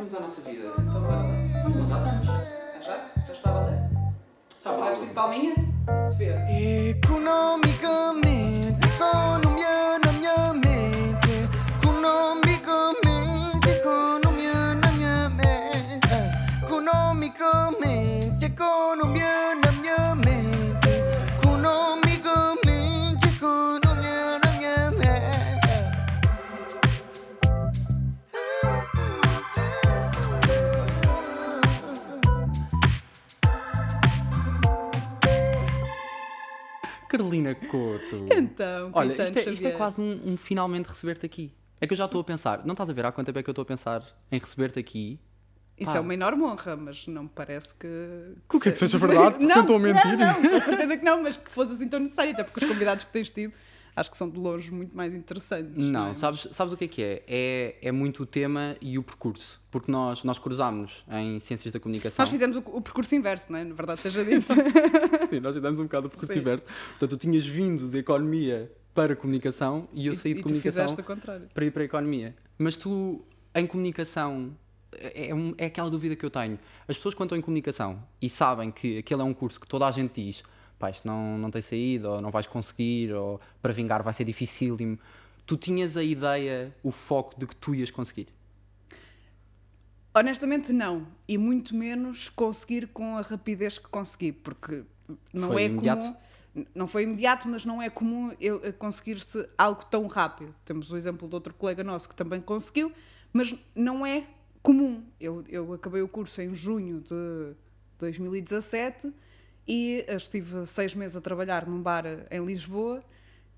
voltávamos à nossa vida. Então, não, já estamos. Já? Já está a bater? Já não é preciso palminha? Sofia. Economicamente, economia na minha mente. Economicamente, economia na minha mente. Economicamente, economia na minha mente. Economicamente, economia na minha mente. Carolina Couto. Então, Olha, Caetano isto é Xavier. quase um finalmente receber-te aqui. É que eu já estou a pensar, não estás a ver há quanto tempo é que eu estou a pensar em receber-te aqui? Isso Pá. é uma enorme honra, mas não me parece que... O que é que seja verdade? Porque eu estou a mentir. Não, com certeza que não, mas que fosse assim tão necessário, até porque os convidados que tens tido acho que são de longe muito mais interessantes. Não, é? sabes o que é? É muito o tema e o percurso. Porque nós cruzámos em Ciências da Comunicação. Nós fizemos o percurso inverso, não é? Na verdade, seja dito. Sim, nós fizemos um bocado o percurso Sim. inverso. Portanto, tu tinhas vindo de Economia para Comunicação e eu saí de e tu Comunicação fizeste o contrário. para ir para a Economia. Mas tu, em Comunicação, é aquela dúvida que eu tenho. As pessoas quando estão em Comunicação e sabem que aquele é um curso que toda a gente diz, pá, isto não tem saída, ou não vais conseguir, ou para vingar vai ser dificílimo. Tu tinhas a ideia, o foco de que tu ias conseguir? Honestamente, não. E muito menos conseguir com a rapidez que consegui, porque não Foi é imediato? comum. Não foi imediato, mas não é comum eu conseguir-se algo tão rápido. Temos o exemplo de outro colega nosso que também conseguiu, mas não é comum. Eu acabei o curso em junho de 2017 e estive 6 meses a trabalhar num bar em Lisboa.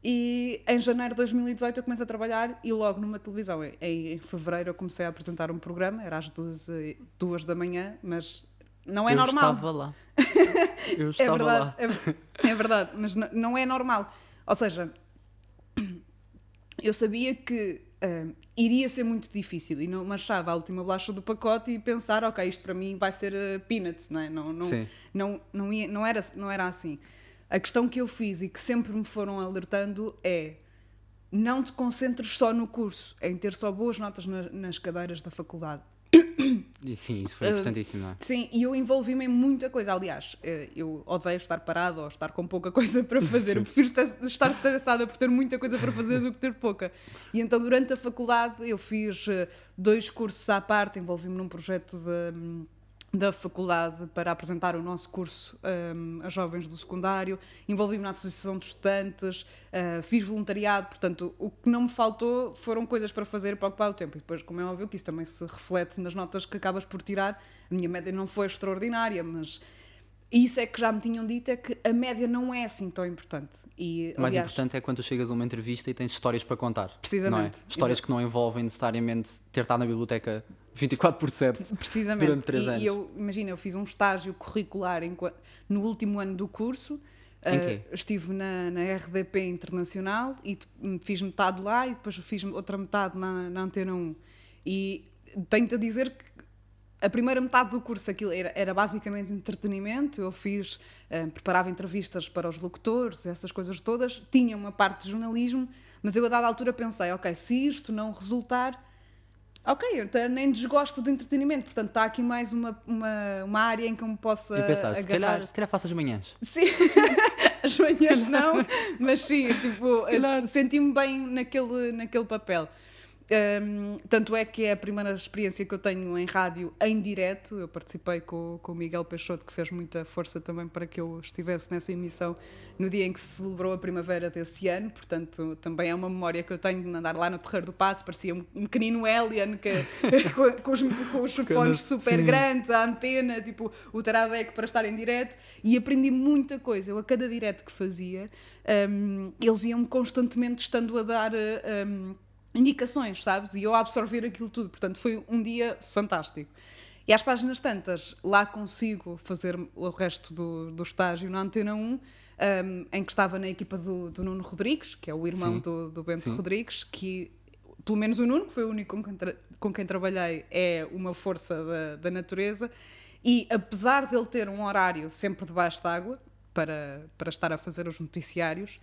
E em janeiro de 2018 eu comecei a trabalhar e logo numa televisão. Em fevereiro eu comecei a apresentar um programa, era às 2 da manhã, mas não é normal. Eu estava lá. Eu É estava verdade, lá. é verdade, mas não é normal. Ou seja, eu sabia que iria ser muito difícil e não me achava a última bolacha do pacote e pensar, ok, isto para mim vai ser peanuts, não é? Sim. Não era assim. A questão que eu fiz e que sempre me foram alertando é: não te concentres só no curso, em ter só boas notas nas cadeiras da faculdade. E sim, isso foi importantíssimo, não é? Sim, e eu envolvi-me em muita coisa. Aliás, eu odeio estar parado ou estar com pouca coisa para fazer. Eu prefiro estar estressada por ter muita coisa para fazer do que ter pouca. E então, durante a faculdade, eu fiz 2 cursos à parte, envolvi-me num projeto da faculdade para apresentar o nosso curso a jovens do secundário, envolvi-me na associação de estudantes, fiz voluntariado, portanto, o que não me faltou foram coisas para fazer para ocupar o tempo. E depois, como é óbvio que isso também se reflete nas notas que acabas por tirar, a minha média não foi extraordinária, mas isso é que já me tinham dito, é que a média não é assim tão importante. E, O mais aliás, importante é quando tu chegas a uma entrevista e tens histórias para contar. Precisamente. Não é? Histórias que não envolvem necessariamente ter estado na biblioteca 24/7 precisamente. durante 3 anos. E eu fiz um estágio curricular no último ano do curso. Em quê? Estive na RDP Internacional e fiz metade lá e depois fiz outra metade na Antena 1. E tenho-te a dizer que a primeira metade do curso aquilo era basicamente entretenimento. Eu preparava entrevistas para os locutores, essas coisas todas. Tinha uma parte de jornalismo, mas eu a dada altura pensei, ok, se isto não resultar, ok, eu até nem desgosto de entretenimento, portanto está aqui mais uma área em que eu me possa E pensaste, agarrar. se calhar faço as manhãs. Sim, as manhãs não, mas sim, tipo, senti-me bem naquele papel. Tanto é que é a primeira experiência que eu tenho em rádio em direto. Eu participei com o Miguel Peixoto, que fez muita força também para que eu estivesse nessa emissão no dia em que se celebrou a primavera desse ano. Portanto, também é uma memória que eu tenho de andar lá no Terreiro do Paço. Parecia um pequenino alien com os fones super Sim. grandes, a antena, tipo o Taradec para estar em direto, e aprendi muita coisa. Eu a cada direto que fazia, eles iam-me constantemente estando a dar indicações, sabes? E eu a absorver aquilo tudo. Portanto, foi um dia fantástico. E às páginas tantas, lá consigo fazer o resto do estágio na Antena 1, em que estava na equipa do Nuno Rodrigues, que é o irmão do Bento Sim. Rodrigues, que, pelo menos o Nuno, que foi o único com quem trabalhei, é uma força da natureza. E apesar de ele ter um horário sempre debaixo d'água, para estar a fazer os noticiários,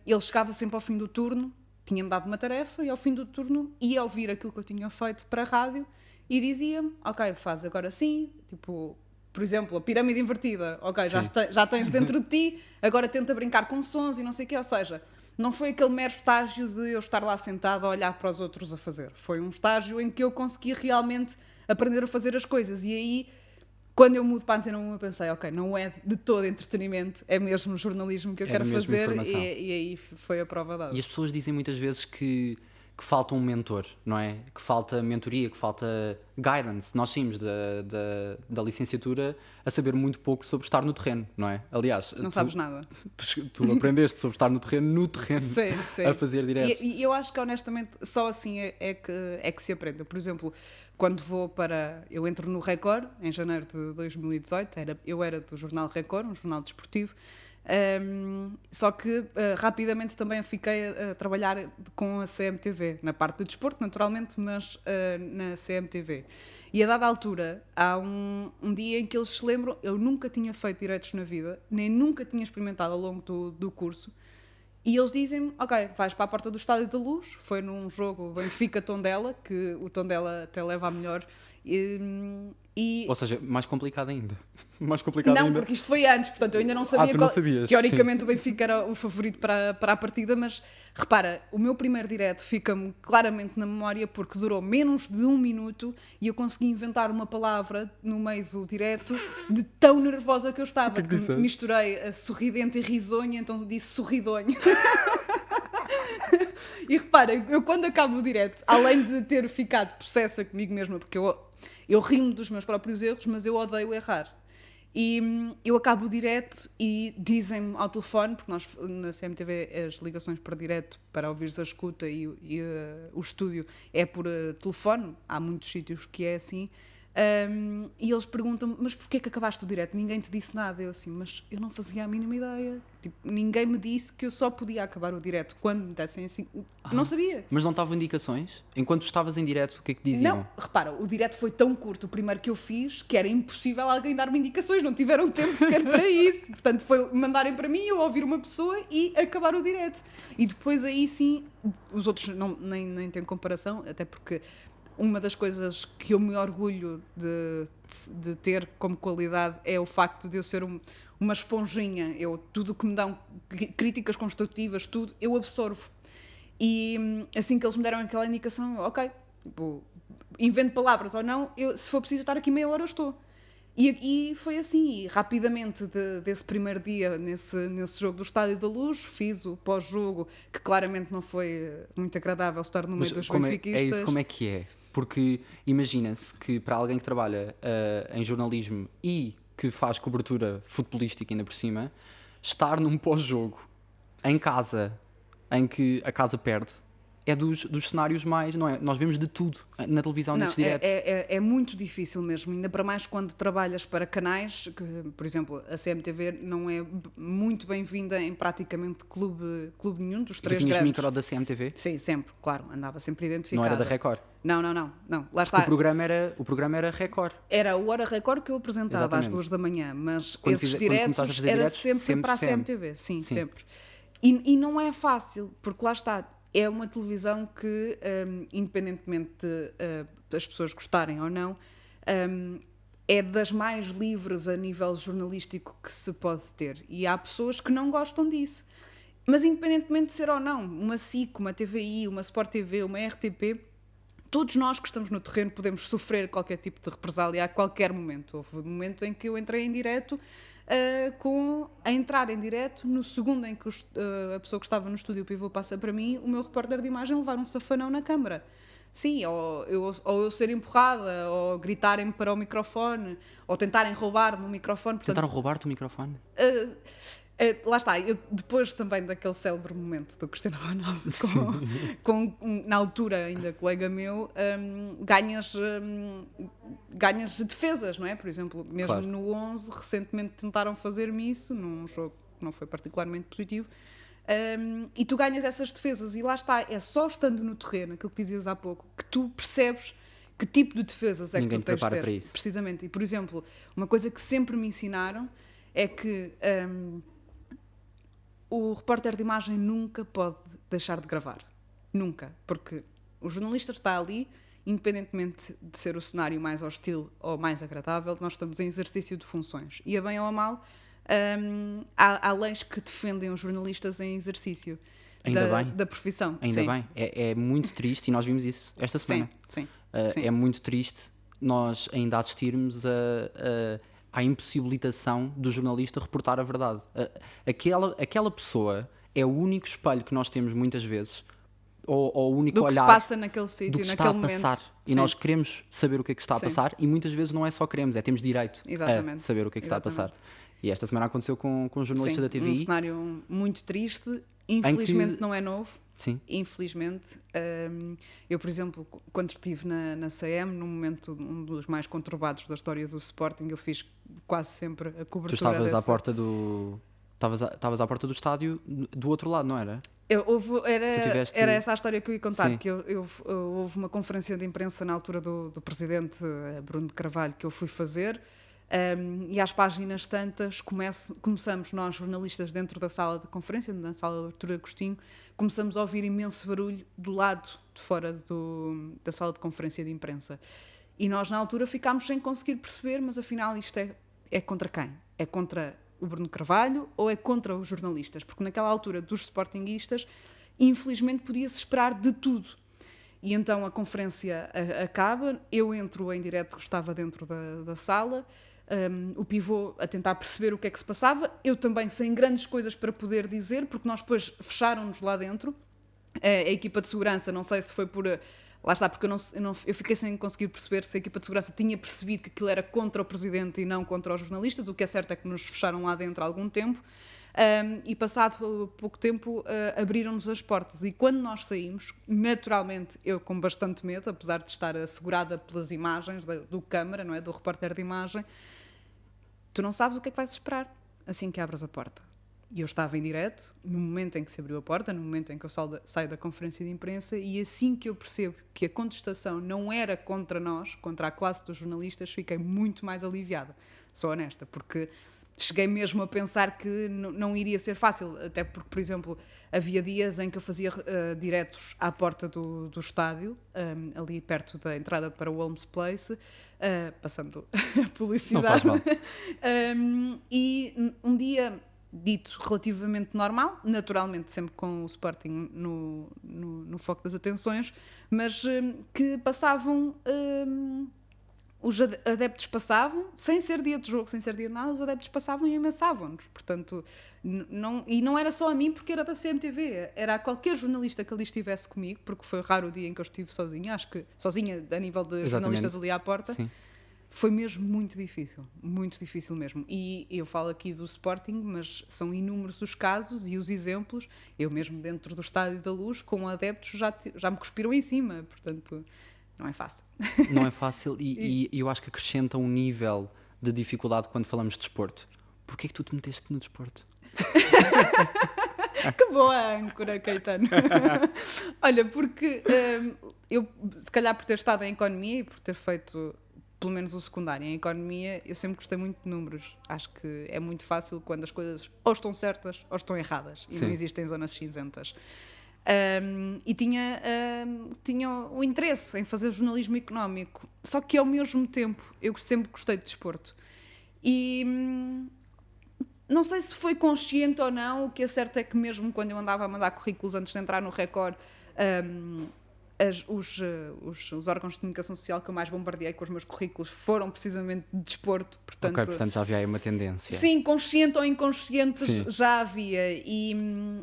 ele chegava sempre ao fim do turno, tinha-me dado uma tarefa e ao fim do turno ia ouvir aquilo que eu tinha feito para a rádio e dizia-me, ok, faz agora sim, tipo, por exemplo, a pirâmide invertida, ok, já tens dentro de ti, agora tenta brincar com sons e não sei o quê, ou seja, não foi aquele mero estágio de eu estar lá sentado a olhar para os outros a fazer, foi um estágio em que eu consegui realmente aprender a fazer as coisas, e aí, quando eu mudo para a Antena 1, eu pensei, ok, não é de todo entretenimento, é mesmo jornalismo que eu quero mesmo fazer, informação. e aí foi a prova dada. E as pessoas dizem muitas vezes que falta um mentor, não é? Que falta mentoria, que falta guidance. Nós saímos da licenciatura a saber muito pouco sobre estar no terreno, não é? Aliás, Não sabes nada. Tu aprendeste sobre estar no terreno, Sim. a fazer direto. E eu acho que honestamente só assim é que se aprende. Por exemplo, quando eu entro no Record, em janeiro de 2018, eu era do jornal Record, um jornal desportivo, só que rapidamente também fiquei a trabalhar com a CMTV, na parte do desporto naturalmente, mas na CMTV. E a dada altura, há um dia em que eles se lembram, eu nunca tinha feito diretos na vida, nem nunca tinha experimentado ao longo do curso, e eles dizem-me, ok, vais para a porta do Estádio da Luz, foi num jogo Benfica-Tondela, que o Tondela até leva a melhor, Ou seja, mais complicado ainda. Mais complicado não, ainda. porque isto foi antes, portanto eu ainda não sabia tu não sabias, teoricamente o Benfica era o favorito para a partida, mas repara, o meu primeiro direto fica-me claramente na memória porque durou menos de 1 minuto e eu consegui inventar uma palavra no meio do direto de tão nervosa que eu estava, que disseste? misturei a sorridente e risonha, então disse sorridonho. E repara, eu quando acabo o direto, além de ter ficado possessa comigo mesma, porque eu rimo dos meus próprios erros, mas eu odeio errar. E eu acabo o direto e dizem-me ao telefone, porque nós na CMTV as ligações para direto, para ouvires a escuta e o estúdio é por telefone, há muitos sítios que é assim, e eles perguntam-me, mas porquê que acabaste o direto? Ninguém te disse nada. Eu assim, mas eu não fazia a mínima ideia. Tipo, ninguém me disse que eu só podia acabar o direto quando me dessem assim. Não sabia. Mas não estavam indicações? Enquanto estavas em direto, o que é que diziam? Não, repara, o direto foi tão curto, o primeiro que eu fiz, que era impossível alguém dar-me indicações, não tiveram tempo sequer para isso. Portanto, foi mandarem para mim, eu ouvir uma pessoa e acabar o direto. E depois aí sim, os outros nem têm comparação, até porque uma das coisas que eu me orgulho de ter como qualidade é o facto de eu ser uma esponjinha. Tudo o que me dão críticas construtivas, tudo, eu absorvo. E assim que eles me deram aquela indicação, ok, tipo, invento palavras ou não, se for preciso estar aqui meia hora eu estou. E foi assim, e rapidamente desse primeiro dia nesse jogo do Estádio da Luz, fiz o pós-jogo, que claramente não foi muito agradável estar no meio dos benfiquistas. É isso, como é que é? Porque imagina-se que para alguém que trabalha em jornalismo e que faz cobertura futebolística ainda por cima, estar num pós-jogo em casa, em que a casa perde, é dos cenários mais, não é? Nós vemos de tudo na televisão, nestes diretos. É muito difícil mesmo, ainda para mais quando trabalhas para canais, que, por exemplo, a CMTV não é muito bem-vinda em praticamente clube nenhum dos E tu três tinhas grandes. micro da CMTV? Sim, sempre, claro, andava sempre identificada. Não era da Record? Não, lá está. O programa era Record. Era o Hora Record que eu apresentava Exatamente. às 2 da manhã, mas Quando esses começaste a diretos fazer era diretos, sempre para a sempre. CMTV, sim, sempre. E não é fácil, porque lá está, é uma televisão que, independentemente das pessoas gostarem ou não, é das mais livres a nível jornalístico que se pode ter. E há pessoas que não gostam disso. Mas independentemente de ser ou não, uma SIC, uma TVI, uma Sport TV, uma RTP, todos nós que estamos no terreno podemos sofrer qualquer tipo de represália a qualquer momento. Houve um momento em que eu entrei em direto a entrar em direto, no segundo em que a pessoa que estava no estúdio o pivô passa para mim, o meu repórter de imagem levar um safanão na câmara. Sim, ou eu ser empurrada, ou gritarem-me para o microfone, ou tentarem roubar-me o microfone. Portanto, Tentaram roubar-te o microfone? lá está, eu, depois também daquele célebre momento do Cristiano Ronaldo com na altura ainda colega meu, ganhas defesas, não é? Por exemplo, mesmo Claro. no 11 recentemente tentaram fazer-me isso num jogo que não foi particularmente positivo, e tu ganhas essas defesas e lá está, é só estando no terreno, aquilo que dizias há pouco, que tu percebes que tipo de defesas é Ninguém que tu te tens de prepara ter. para isso. Precisamente, e por exemplo, uma coisa que sempre me ensinaram é que o repórter de imagem nunca pode deixar de gravar. Nunca. Porque o jornalista está ali independentemente de ser o cenário mais hostil ou mais agradável, nós estamos em exercício de funções. E a bem ou a mal, há leis que defendem os jornalistas em exercício da profissão. Ainda bem. É muito triste, e nós vimos isso esta semana. Sim. É muito triste nós ainda assistirmos à impossibilitação do jornalista reportar a verdade. Aquela pessoa é o único espelho que nós temos muitas vezes, ou o único do que olhar se passa naquele do sítio, que naquele está a momento. passar. E Sim. nós queremos saber o que é que está a Sim. passar, e muitas vezes não é só queremos, temos direito Exatamente. a saber o que é que está a passar. Exatamente. E esta semana aconteceu com um jornalista da Um TVI. cenário muito triste, infelizmente que- não é novo. Sim. Infelizmente, eu, por exemplo, quando estive na CM, num momento um dos mais conturbados da história do Sporting, eu fiz quase sempre a cobertura Tu estavas dessa... à porta do... Estavas à porta do estádio do outro lado, não era? Era essa a história que eu ia contar, Sim. que houve uma conferência de imprensa na altura do presidente Bruno de Carvalho que eu fui fazer, e às páginas tantas começamos nós, jornalistas, dentro da sala de conferência, na sala de Artur Agostinho, começamos a ouvir imenso barulho do lado de fora da sala de conferência de imprensa. E nós, na altura, ficámos sem conseguir perceber, mas afinal isto é contra quem? É contra o Bruno Carvalho ou é contra os jornalistas? Porque naquela altura dos sportinguistas, infelizmente podia-se esperar de tudo. E então a conferência acaba, eu entro em direto, estava dentro da sala, o pivô a tentar perceber o que é que se passava, eu também sem grandes coisas para poder dizer, porque nós depois fecharam-nos lá dentro, a equipa de segurança, não sei se foi por... Lá está, porque eu fiquei sem conseguir perceber se a equipa de segurança tinha percebido que aquilo era contra o presidente e não contra os jornalistas. O que é certo é que nos fecharam lá dentro há algum tempo, e passado pouco tempo abriram-nos as portas. E quando nós saímos, naturalmente, eu com bastante medo, apesar de estar assegurada pelas imagens do câmara, não é, do repórter de imagem, tu não sabes o que é que vais esperar assim que abres a porta. E eu estava em direto, no momento em que se abriu a porta, no momento em que eu saio da conferência de imprensa, e assim que eu percebo que a contestação não era contra nós, contra a classe dos jornalistas, fiquei muito mais aliviada. Sou honesta, porque cheguei mesmo a pensar que não iria ser fácil, até porque, por exemplo, havia dias em que eu fazia diretos à porta do estádio, ali perto da entrada para o Holmes Place, passando a publicidade. Não faz mal. E um dia... dito relativamente normal, naturalmente sempre com o Sporting no foco das atenções, mas que passavam, os adeptos passavam, sem ser dia de jogo, sem ser dia de nada, os adeptos passavam e ameaçavam-nos. Portanto, não era só a mim porque era da CMTV, era a qualquer jornalista que ali estivesse comigo, porque foi raro o dia em que eu estive sozinha, acho que sozinha a nível de jornalistas ali à porta. Sim. Foi mesmo muito difícil mesmo. E eu falo aqui do Sporting, mas são inúmeros os casos e os exemplos. Eu mesmo dentro do Estádio da Luz, com adeptos, já me cuspiram em cima. Portanto, não é fácil. Não é fácil e eu acho que acrescenta um nível de dificuldade quando falamos de desporto. Porquê é que tu te meteste no desporto? Que boa âncora, Caetano. Olha, porque eu, se calhar por ter estado em economia e por ter feito... pelo menos o secundário, em economia, eu sempre gostei muito de números. Acho que é muito fácil quando as coisas ou estão certas ou estão erradas. E Sim. não existem zonas cinzentas. E tinha o interesse em fazer jornalismo económico. Só que, ao mesmo tempo, eu sempre gostei de desporto. E não sei se foi consciente ou não, o que é certo é que mesmo quando eu andava a mandar currículos antes de entrar no Record... os órgãos de comunicação social que eu mais bombardeei com os meus currículos foram precisamente de desporto, portanto Já havia aí uma tendência. sim, consciente ou inconsciente, Sim. já havia,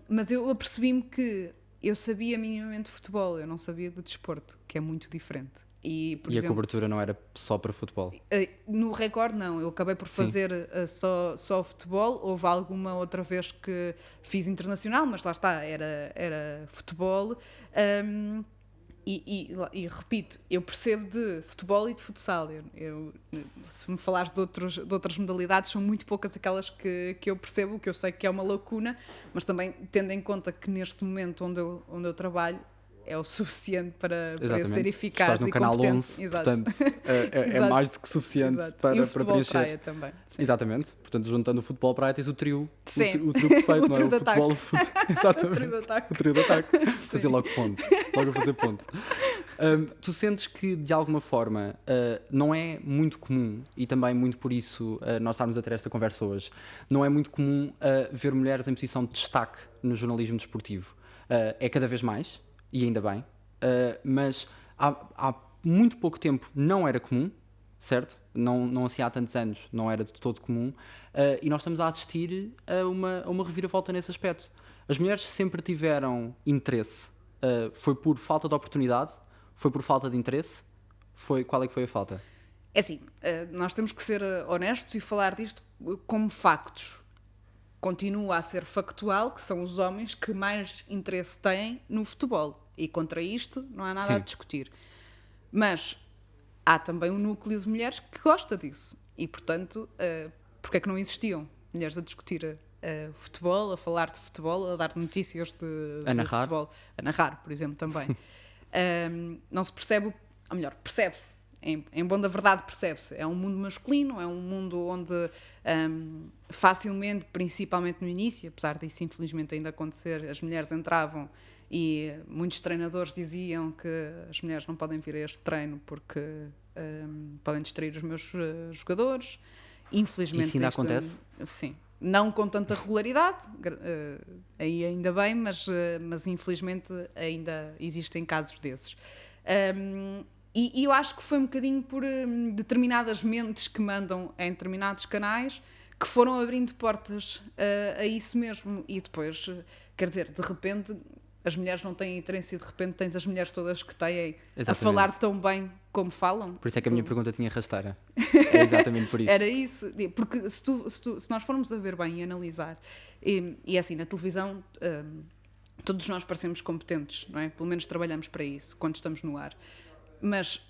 mas eu apercebi-me que eu sabia minimamente de futebol, eu não sabia de desporto, que é muito diferente. E, por E exemplo, a cobertura não era só para futebol? no Record não, eu acabei por fazer só futebol. Houve alguma outra vez que fiz internacional, mas lá está, era futebol. E repito, eu percebo de futebol e de futsal. Se me falares de outras modalidades, são muito poucas aquelas que eu percebo, que eu sei que é uma lacuna, mas também tendo em conta que neste momento onde eu trabalho é o suficiente para eu ser eficaz. Estás no e canal competente. 11, Exato. portanto é Exato. mais do que suficiente Exato. para, e o para futebol preencher. praia também. Sim. Exatamente, portanto juntando o futebol praia tens o trio. Sim. O trio perfeito, O não é? trio O de futebol, ataque. Exatamente. O trio de ataque. O trio de ataque. Sim. Fazer logo ponto. Logo a fazer ponto. Tu sentes que, de alguma forma, não é muito comum, e também muito por isso nós estarmos a ter esta conversa hoje, não é muito comum ver mulheres em posição de destaque no jornalismo desportivo. É cada vez mais, e ainda bem, mas há muito pouco tempo não era comum, certo? Não assim há tantos anos não era de todo comum, e nós estamos a assistir a uma reviravolta nesse aspecto. As mulheres sempre tiveram interesse. Foi por falta de oportunidade? Foi por falta de interesse? Qual é que foi a falta? É assim, nós temos que ser honestos e falar disto como factos. Continua a ser factual que são os homens que mais interesse têm no futebol. E contra isto não há nada Sim. a discutir. Mas há também um núcleo de mulheres que gosta disso. E, portanto, porque é que não existiam mulheres a discutir futebol, a falar de futebol, a dar notícias de narrar. futebol? A narrar, por exemplo, também. Não se percebe, ou melhor, percebe-se. Em bom da verdade percebe-se. É um mundo masculino, é um mundo onde facilmente, principalmente no início, apesar disso infelizmente ainda acontecer, as mulheres entravam e muitos treinadores diziam que as mulheres não podem vir a este treino porque podem distrair os meus jogadores. Infelizmente Isso ainda acontece? Sim. Não com tanta regularidade, aí ainda bem, mas infelizmente ainda existem casos desses. E eu acho que foi um bocadinho por determinadas mentes que mandam em determinados canais que foram abrindo portas a isso mesmo. E depois, quer dizer, de repente as mulheres não têm interesse e de repente tens as mulheres todas que têm a falar tão bem como falam. Por isso é que a minha pergunta tinha rasteira. É exatamente por isso. Era isso. Porque se nós formos a ver bem e analisar, e assim, na televisão todos nós parecemos competentes, não é? Pelo menos trabalhamos para isso quando estamos no ar. Mas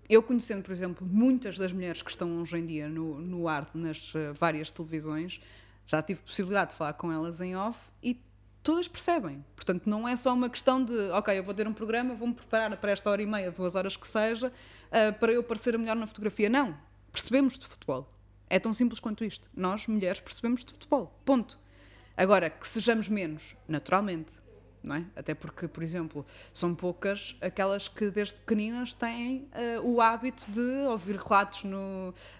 eu conhecendo, por exemplo, muitas das mulheres que estão hoje em dia no ar nas várias televisões, já tive possibilidade de falar com elas em off e todas percebem. Portanto, não é só uma questão de, ok, eu vou ter um programa, vou-me preparar para esta hora e meia, 2 horas que seja, para eu parecer melhor na fotografia. Não. Percebemos de futebol. É tão simples quanto isto. Nós, mulheres, percebemos de futebol. Ponto. Agora, que sejamos menos, naturalmente. Não é? Até porque, por exemplo, são poucas aquelas que desde pequeninas têm o hábito de ouvir relatos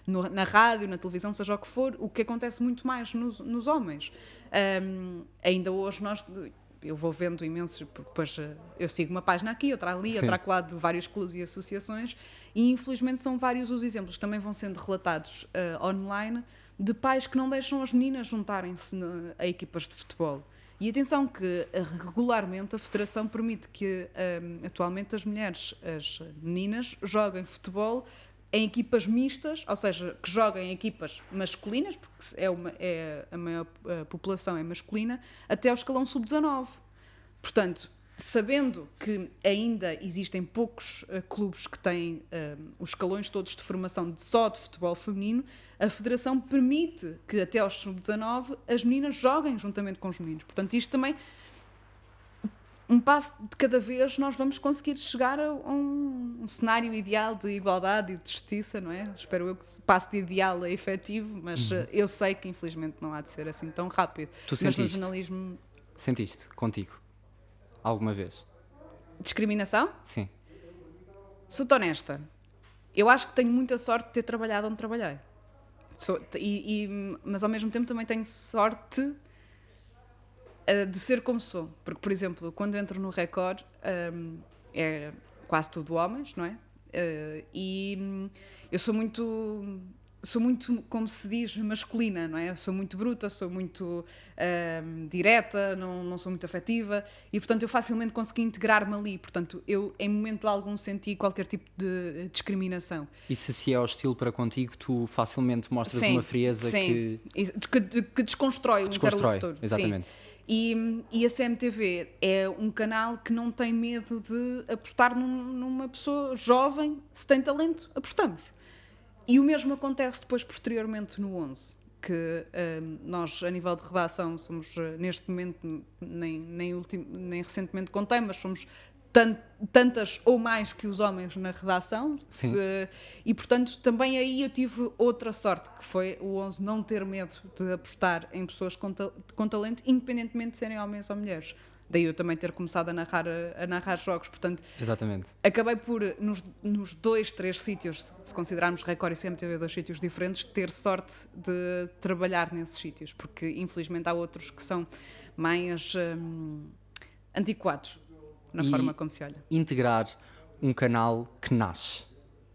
na rádio, na televisão, seja o que for, o que acontece muito mais nos homens. Ainda hoje eu vou vendo imensos, porque depois eu sigo uma página aqui, outra ali, outra lá de vários clubes e associações, e infelizmente são vários os exemplos que também vão sendo relatados online de pais que não deixam as meninas juntarem-se a equipas de futebol. E atenção que regularmente a Federação permite que atualmente as mulheres, as meninas, joguem futebol em equipas mistas, ou seja, que joguem em equipas masculinas, porque a maior população é masculina, até ao escalão sub-19. Portanto, sabendo que ainda existem poucos clubes que têm os escalões todos de formação só de futebol feminino, a Federação permite que até aos sub-19 as meninas joguem juntamente com os meninos. Portanto, isto também, um passo de cada vez, nós vamos conseguir chegar a um cenário ideal de igualdade e de justiça, não é? Espero eu que esse passo de ideal é efetivo, mas eu sei que infelizmente não há de ser assim tão rápido. Tu mas no sentiste? jornalismo... Sentiste contigo? Alguma vez? Discriminação? Sim. Sou-te honesta. Eu acho que tenho muita sorte de ter trabalhado onde trabalhei. Mas ao mesmo tempo também tenho sorte de ser como sou. Porque, por exemplo, quando entro no Record, é quase tudo homens, não é? E eu sou muito, como se diz, masculina, não é? Eu sou muito bruta, sou muito direta, não sou muito afetiva e, portanto, eu facilmente consegui integrar-me ali. Portanto, eu, em momento algum, senti qualquer tipo de discriminação. E se é hostil para contigo, tu facilmente mostras uma frieza que desconstrói o interlocutor. Exatamente. Sim. E a CMTV é um canal que não tem medo de apostar numa pessoa jovem, se tem talento, apostamos. E o mesmo acontece depois, posteriormente, no 11, que nós, a nível de redação, somos, neste momento, nem recentemente contei, mas somos tantas ou mais que os homens na redação. Sim. E, portanto, também aí eu tive outra sorte, que foi o 11 não ter medo de apostar em pessoas com talento, independentemente de serem homens ou mulheres. Daí eu também ter começado a narrar jogos, portanto, Exatamente. acabei por, nos 2, 3 sítios, se considerarmos Record e CMTV 2 sítios diferentes, ter sorte de trabalhar nesses sítios, porque infelizmente há outros que são mais antiquados na E forma como se olha. integrar um canal que nasce.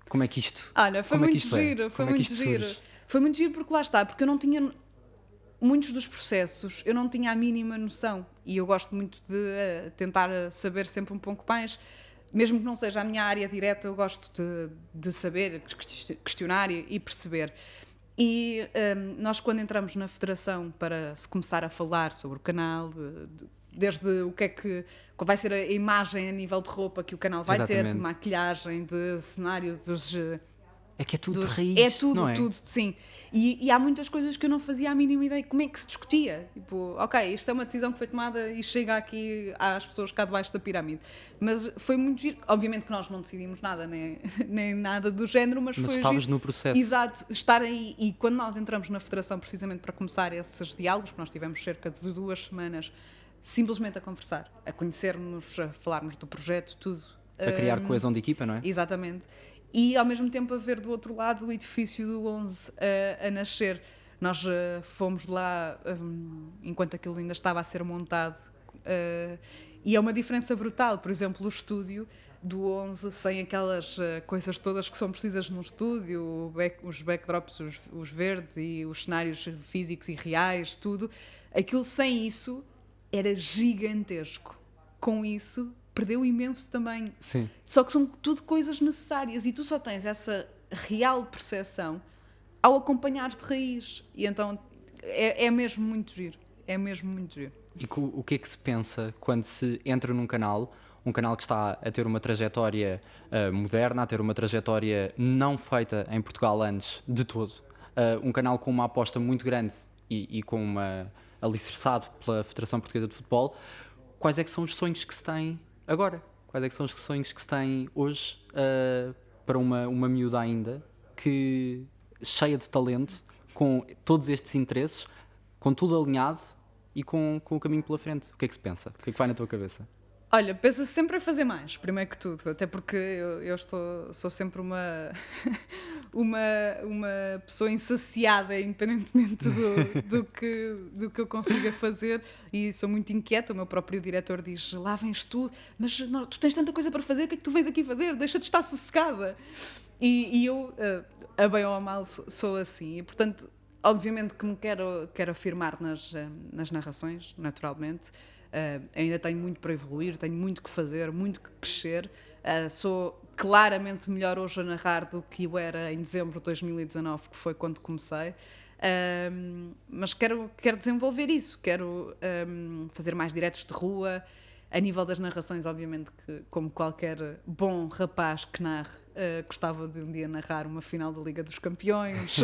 Como é que isto... Olha, foi como é que muito isto é? giro, foi Como é que muito isto giro. surge? Foi muito giro porque lá está, porque eu não tinha muitos dos processos, eu não tinha a mínima noção e eu gosto muito de tentar saber sempre um pouco mais, mesmo que não seja a minha área direta, eu gosto de saber, questionar e perceber. E nós quando entramos na federação para se começar a falar sobre o canal, desde o que é que qual vai ser a imagem a nível de roupa que o canal vai ter, Exatamente. de maquilhagem, de cenário, É que é tudo de dos- raiz, é tudo, não é? tudo, sim. E há muitas coisas que eu não fazia a mínima ideia como é que se discutia. Tipo, ok, isto é uma decisão que foi tomada e chega aqui às pessoas cá debaixo da pirâmide. Mas foi muito giro. Obviamente que nós não decidimos nada, nem nada do género, mas Mas foi estavas giro. no processo. Exato, estar aí. E quando nós entramos na federação, precisamente para começar esses diálogos, que nós tivemos cerca de 2 semanas, simplesmente a conversar, a conhecermos, a falarmos do projeto, tudo. Para criar coesão de equipa, não é? Exatamente. E ao mesmo tempo a ver do outro lado o edifício do 11 a nascer. Nós fomos lá enquanto aquilo ainda estava a ser montado e é uma diferença brutal. Por exemplo, o estúdio do 11 sem aquelas coisas todas que são precisas num estúdio, os backdrops, os verdes e os cenários físicos e reais, tudo. Aquilo sem isso era gigantesco. Com isso perdeu imenso tamanho. Sim. Só que são tudo coisas necessárias e tu só tens essa real percepção ao acompanhares de raiz. E então é mesmo muito giro. É mesmo muito giro. E o que é que se pensa quando se entra num canal, um canal que está a ter uma trajetória moderna, a ter uma trajetória não feita em Portugal antes de todo, um canal com uma aposta muito grande e com uma alicerçado pela Federação Portuguesa de Futebol. Quais é que são os sonhos que se têm agora? Quais é que são os sonhos que se têm hoje para uma miúda ainda que cheia de talento, com todos estes interesses, com tudo alinhado e com o caminho pela frente? O que é que se pensa? O que é que vai na tua cabeça? Olha, pensa-se sempre em fazer mais, primeiro que tudo, até porque eu sou sempre uma pessoa insaciada, independentemente do que eu consiga fazer, e sou muito inquieta. O meu próprio diretor diz: lá vens tu, mas não, tu tens tanta coisa para fazer, o que é que tu vens aqui fazer? Deixa de estar sossegada. E eu, a bem ou a mal, sou assim, e portanto, obviamente que me quero afirmar nas narrações, naturalmente. Ainda tenho muito para evoluir, tenho muito que fazer, muito que crescer. Sou claramente melhor hoje a narrar do que eu era em dezembro de 2019, que foi quando comecei. Mas quero desenvolver isso, quero fazer mais diretos de rua. A nível das narrações, obviamente que, como qualquer bom rapaz que narre, gostava de um dia narrar uma final da Liga dos Campeões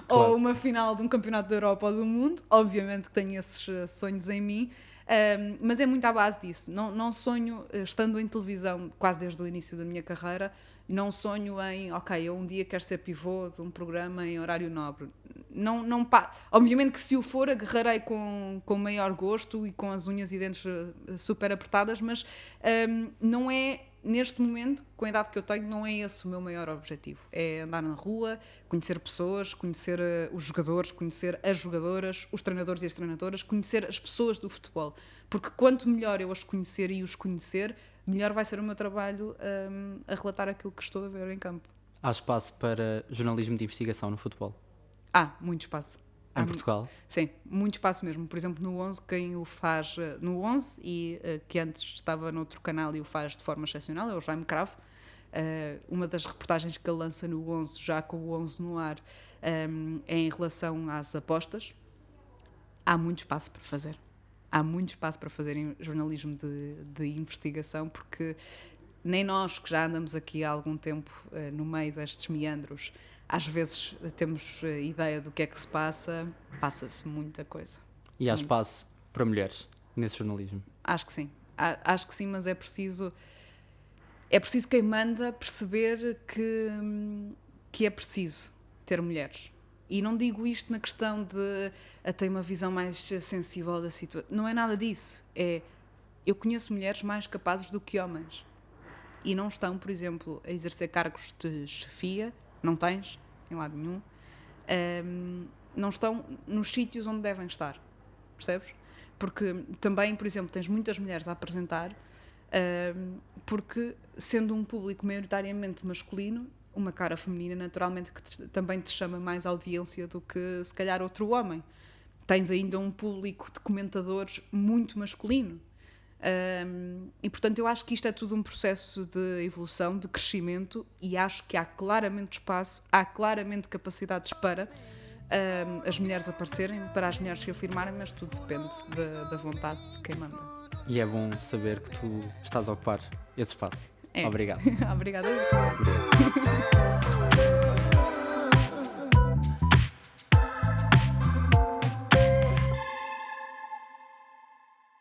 ou uma final de um campeonato da Europa ou do mundo. Obviamente que tenho esses sonhos em mim. Mas é muito à base disso. Não sonho, estando em televisão quase desde o início da minha carreira, não sonho em, ok, eu um dia quero ser pivô de um programa em horário nobre. Obviamente que se o for, agarrarei com maior gosto e com as unhas e dentes super apertadas, mas não é, neste momento, com a idade que eu tenho, não é esse o meu maior objetivo. É andar na rua, conhecer pessoas, conhecer os jogadores, conhecer as jogadoras, os treinadores e as treinadoras, conhecer as pessoas do futebol. Porque quanto melhor eu as conhecer e os conhecer, melhor vai ser o meu trabalho a relatar aquilo que estou a ver em campo. Há espaço para jornalismo de investigação no futebol? Há muito espaço. Em Portugal? Sim, muito espaço mesmo. Por exemplo, no 11, quem o faz no 11 e que antes estava noutro canal e o faz de forma excepcional é o Jaime Cravo. Uma das reportagens que ele lança no 11, já com o 11 no ar, é em relação às apostas. Há muito espaço para fazer. Há muito espaço para fazer em jornalismo de investigação, porque nem nós, que já andamos aqui há algum tempo no meio destes meandros, às vezes temos ideia do que é que se passa-se muita coisa. E há espaço para mulheres nesse jornalismo? Acho que sim. Acho que sim, mas é preciso quem manda perceber que é preciso ter mulheres. E não digo isto na questão de ter uma visão mais sensível da situação. Não é nada disso. eu conheço mulheres mais capazes do que homens e não estão, por exemplo, a exercer cargos de chefia, não tens, em lado nenhum, não estão nos sítios onde devem estar, percebes? Porque também, por exemplo, tens muitas mulheres a apresentar, porque sendo um público maioritariamente masculino, uma cara feminina naturalmente também te chama mais audiência do que se calhar outro homem. Tens ainda um público de comentadores muito masculino. E portanto eu acho que isto é tudo um processo de evolução, de crescimento, e acho que há claramente espaço, há claramente capacidades para as mulheres aparecerem, para as mulheres se afirmarem, mas tudo depende da vontade de quem manda. E é bom saber que tu estás a ocupar esse espaço. É. Obrigado. Obrigada. Obrigado.